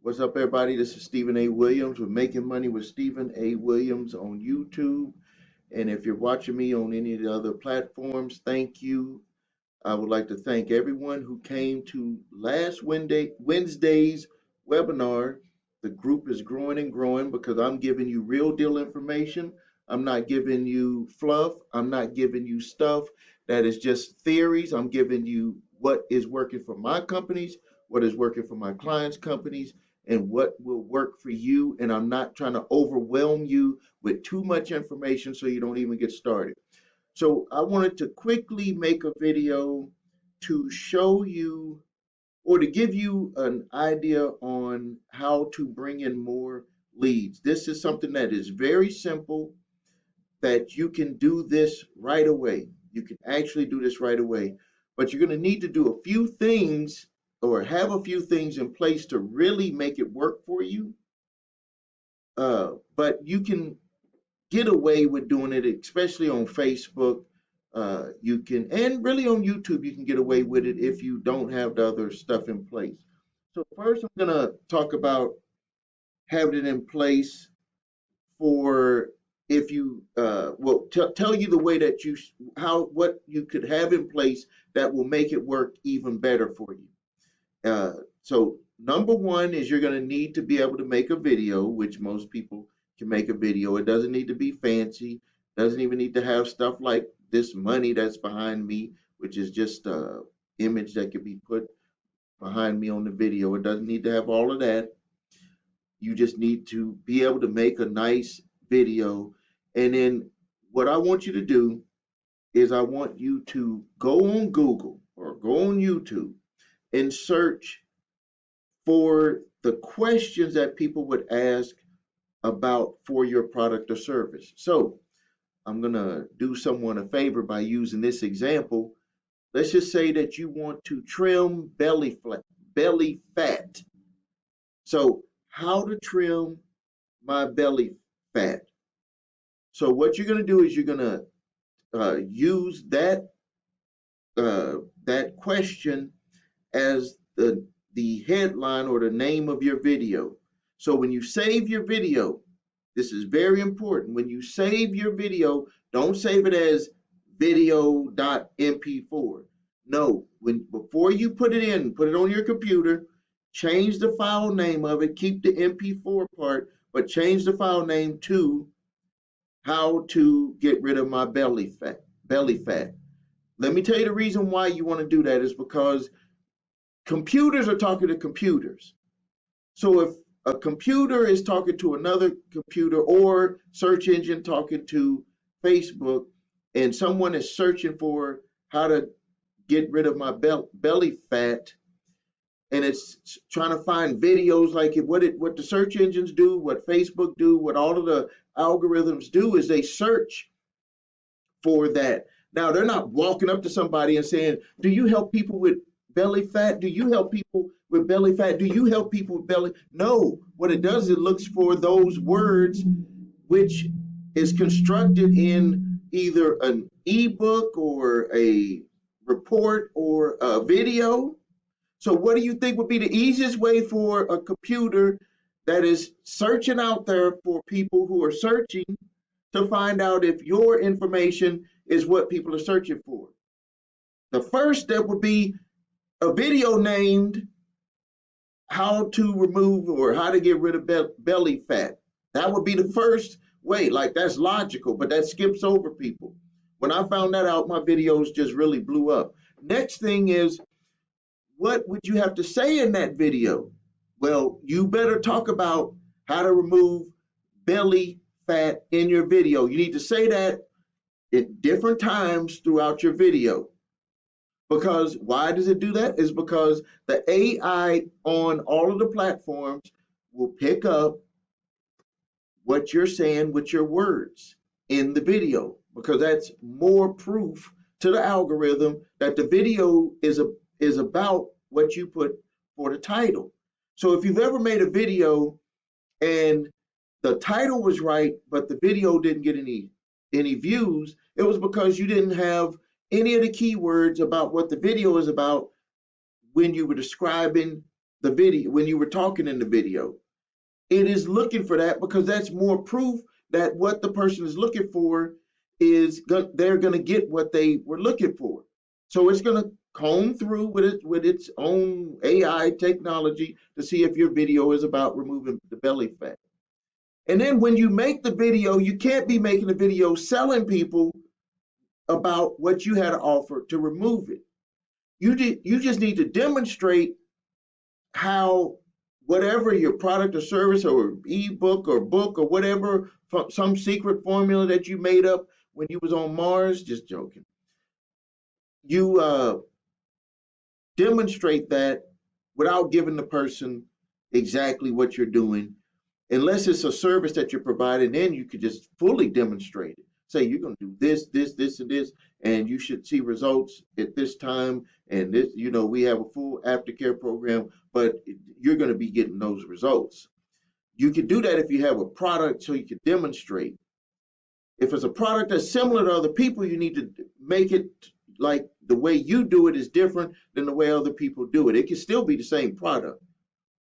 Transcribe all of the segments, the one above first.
What's up, everybody? This is Stephen A. Williams with Making Money with Stephen A. Williams on YouTube. And if you're watching me on any of the other platforms, thank you. I would like to thank everyone who came to last Wednesday's webinar. The group is growing and growing because I'm giving you real deal information. I'm not giving you fluff. I'm not giving you stuff that is just theories. I'm giving you what is working for my companies, what is working for my clients' companies, and what will work for you. And I'm not trying to overwhelm you with too much information so you don't even get started. So I wanted to quickly make a video to show you or to give you an idea on how to bring in more leads. This is something that is very simple, that you can do this right away. You can actually do this right away, but you're going to need to do a few things or have a few things in place to really make it work for you. But you can get away with doing it, especially on Facebook. You can, and really on YouTube, you can get away with it if you don't have the other stuff in place. So first, I'm gonna talk about having it in place for if you, tell you the way that what you could have in place that will make it work even better for you. So number one is you're going to need to be able to make a video, which most people can make a video. It doesn't need to be fancy. Doesn't even need to have stuff like this money that's behind me, which is just a image that could be put behind me on the video. It doesn't need to have all of that. You just need to be able to make a nice video. And then what I want you to do is I want you to go on Google or go on YouTube and search for the questions that people would ask about for your product or service. So I'm going to do someone a favor by using this example. Let's just say that you want to trim belly fat. So how to trim my belly fat. So what you're going to do is you're going to use that question as the headline or the name of your video. So when you save your video, this is very important. When you save your video, don't save it as video.mp4. No, before you put it in, put it on your computer, change the file name of it, keep the mp4 part, but change the file name to how to get rid of my belly fat. Let me tell you the reason why you want to do that is because computers are talking to computers. So if a computer is talking to another computer or search engine talking to Facebook, and someone is searching for how to get rid of my belly fat, and it's trying to find videos like what the search engines do, what Facebook do, what all of the algorithms do is they search for that. Now they're not walking up to somebody and saying, "Do you help people with belly fat? Do you help people with belly fat? Do you help people with belly?" No, what it does, it looks for those words which is constructed in either an ebook or a report or a video. So what do you think would be the easiest way for a computer that is searching out there for people who are searching to find out if your information is what people are searching for? The first step would be a video named how to remove or how to get rid of belly fat. That would be the first way. Like, that's logical, but that skips over people. When I found that out, my videos just really blew up. Next thing is, what would you have to say in that video? Well, you better talk about how to remove belly fat in your video. You need to say that at different times throughout your video. Because why does it do that? Is because the AI on all of the platforms will pick up what you're saying with your words in the video, because that's more proof to the algorithm that the video is about what you put for the title. So if you've ever made a video and the title was right, but the video didn't get any views, it was because you didn't have any of the keywords about what the video is about when you were describing the video, when you were talking in the video. It is looking for that because that's more proof that what the person is looking for they're going to get what they were looking for. So it's going to comb through with its own AI technology to see if your video is about removing the belly fat. And then when you make the video, you can't be making a video selling people about what you had to offer to remove it. You just need to demonstrate how whatever your product or service or ebook or book or whatever, some secret formula that you made up when you was on Mars, just joking. You demonstrate that without giving the person exactly what you're doing, unless it's a service that you're providing, then you could just fully demonstrate it. Say you're going to do this, this, this, and this, and you should see results at this time. And this, we have a full aftercare program, but you're going to be getting those results. You can do that if you have a product so you can demonstrate. If it's a product that's similar to other people, you need to make it like the way you do it is different than the way other people do it. It can still be the same product,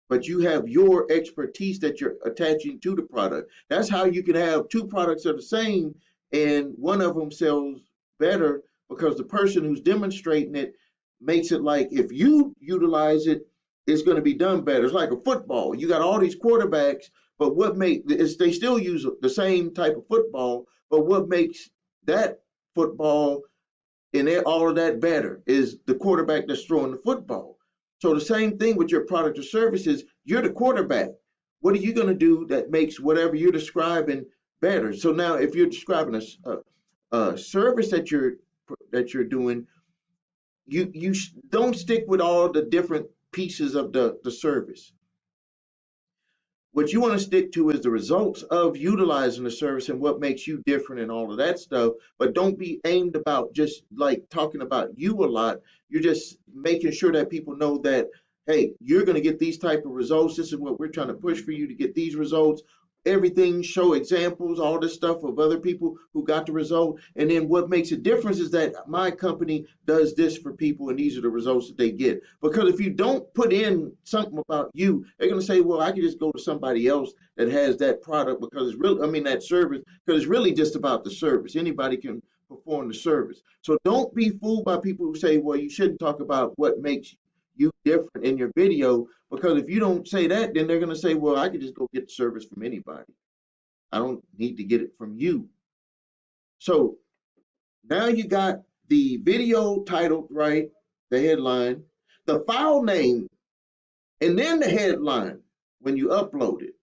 but you have your expertise that you're attaching to the product. That's how you can have two products that are the same and one of them sells better because the person who's demonstrating it makes it like if you utilize it, it's going to be done better. It's like a football. You got all these quarterbacks, but what makes they still use the same type of football, but what makes that football and all of that better is the quarterback that's throwing the football. So the same thing with your product or services, you're the quarterback. What are you going to do that makes whatever you're describing better? So now if you're describing a service that you're doing, you don't stick with all the different pieces of the service. What you want to stick to is the results of utilizing the service and what makes you different and all of that stuff. But don't be aimed about just like talking about you a lot. You're just making sure that people know that, hey, you're going to get these type of results. This is what we're trying to push for you to get these results. Everything, show examples, all this stuff of other people who got the result. And then what makes a difference is that my company does this for people and these are the results that they get. Because if you don't put in something about you, they're going to say, well, I can just go to somebody else that has that product because it's really, that service, because it's really just about the service. Anybody can perform the service. So don't be fooled by people who say, well, you shouldn't talk about what makes you different in your video, because if you don't say that, then they're going to say, well, I can just go get the service from anybody. I don't need to get it from you. So now you got the video titled right, the headline, the file name, and then the headline when you upload it,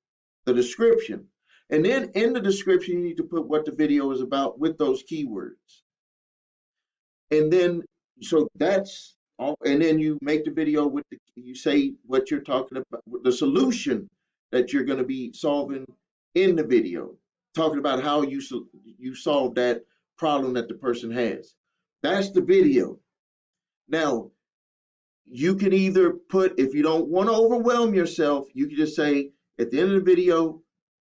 the description. And then in the description, you need to put what the video is about with those keywords. And then, so that's all. And then you make the video with you say what you're talking about, the solution that you're going to be solving in the video, talking about how you solve that problem that the person has. That's the video. Now, you can either put, if you don't want to overwhelm yourself, you can just say at the end of the video,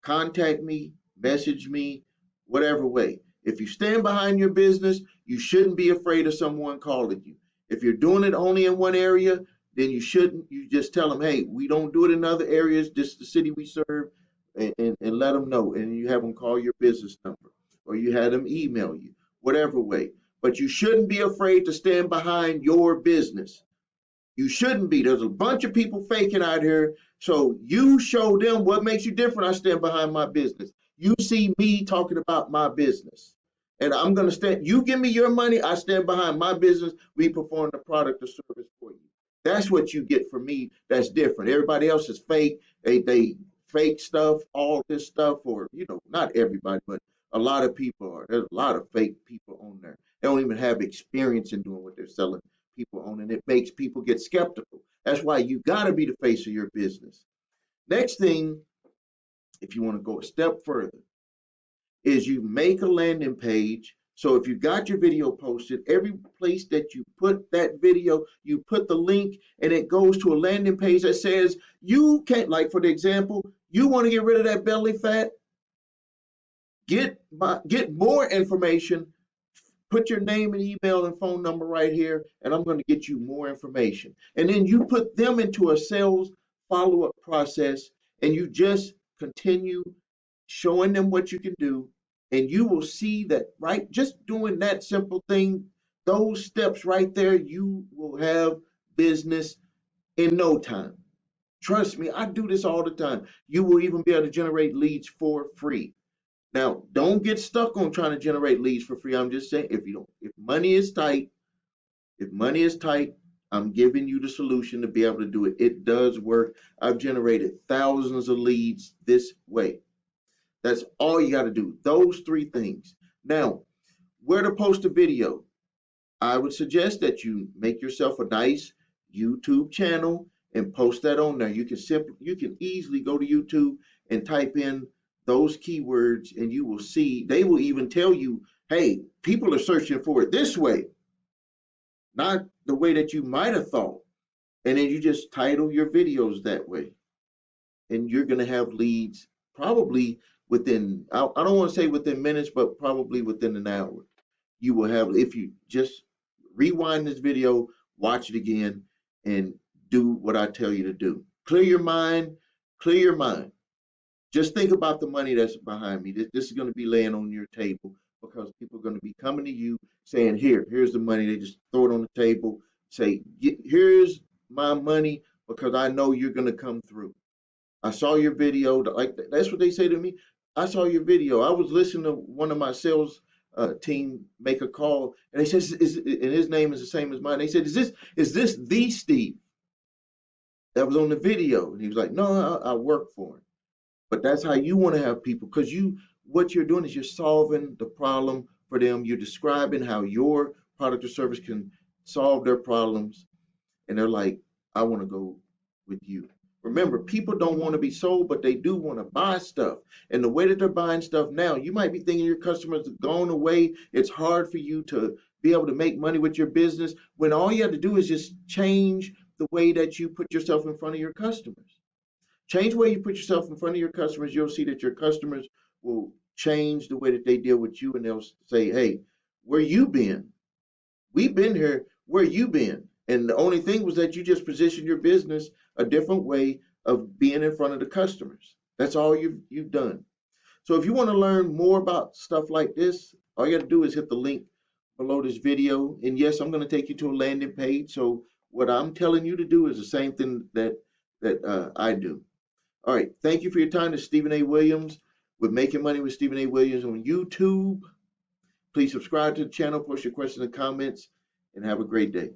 contact me, message me, whatever way. If you stand behind your business, you shouldn't be afraid of someone calling you. If you're doing it only in one area, then you shouldn't. You just tell them, hey, we don't do it in other areas, just the city we serve, and let them know. And you have them call your business number, or you have them email you, whatever way. But you shouldn't be afraid to stand behind your business. You shouldn't be. There's a bunch of people faking out here. So you show them what makes you different. I stand behind my business. You see me talking about my business. And I'm going to stand, you give me your money, I stand behind my business. We perform the product or service for you. That's what you get from me that's different. Everybody else is fake. They fake stuff, all this stuff, or, not everybody, but a lot of people are. There's a lot of fake people on there. They don't even have experience in doing what they're selling people on, and it makes people get skeptical. That's why you got to be the face of your business. Next thing, if you want to go a step further, is you make a landing page. So if you got your video posted, every place that you put that video, you put the link and it goes to a landing page that says you can't, like for the example, you want to get rid of that belly fat, get more information, Put your name and email and phone number right here, and I'm going to get you more information. And then you put them into a sales follow-up process, and you just continue showing them what you can do, and you will see that, right, just doing that simple thing, those steps right there, you will have business in no time. Trust me, I do this all the time. You will even be able to generate leads for free. Now, don't get stuck on trying to generate leads for free. I'm just saying, if money is tight, if money is tight, I'm giving you the solution to be able to do it. It does work. I've generated thousands of leads this way. That's all you got to do. Those three things. Now, where to post a video? I would suggest that you make yourself a nice YouTube channel and post that on there. You can easily go to YouTube and type in those keywords, and you will see they will even tell you, hey, people are searching for it this way, not the way that you might have thought. And then you just title your videos that way, and you're going to have leads probably within, I don't want to say within minutes, but probably within an hour. You will have, if you just rewind this video, watch it again, and do what I tell you to do. Clear your mind, clear your mind. Just think about the money that's behind me. This is going to be laying on your table because people are going to be coming to you saying, here's the money. They just throw it on the table, say, here's my money because I know you're going to come through. I saw your video. Like that's what they say to me. I saw your video. I was listening to one of my sales team make a call, and they said, and his name is the same as mine. They said, is this the Steve that was on the video? And he was like, no, I work for him. But that's how you want to have people, because what you're doing is you're solving the problem for them. You're describing how your product or service can solve their problems, and they're like, I want to go with you. Remember, people don't want to be sold, but they do want to buy stuff. And the way that they're buying stuff now, you might be thinking your customers have gone away. It's hard for you to be able to make money with your business when all you have to do is just change the way that you put yourself in front of your customers. Change the way you put yourself in front of your customers. You'll see that your customers will change the way that they deal with you, and they'll say, hey, where you been? We've been here. Where you been? And the only thing was that you just positioned your business a different way of being in front of the customers. That's all you've done. So if you want to learn more about stuff like this, all you got to do is hit the link below this video. And yes, I'm going to take you to a landing page. So what I'm telling you to do is the same thing that I do. All right. Thank you for your time. This is Stephen A. Williams with Making Money with Stephen A. Williams on YouTube. Please subscribe to the channel, post your questions and comments, and have a great day.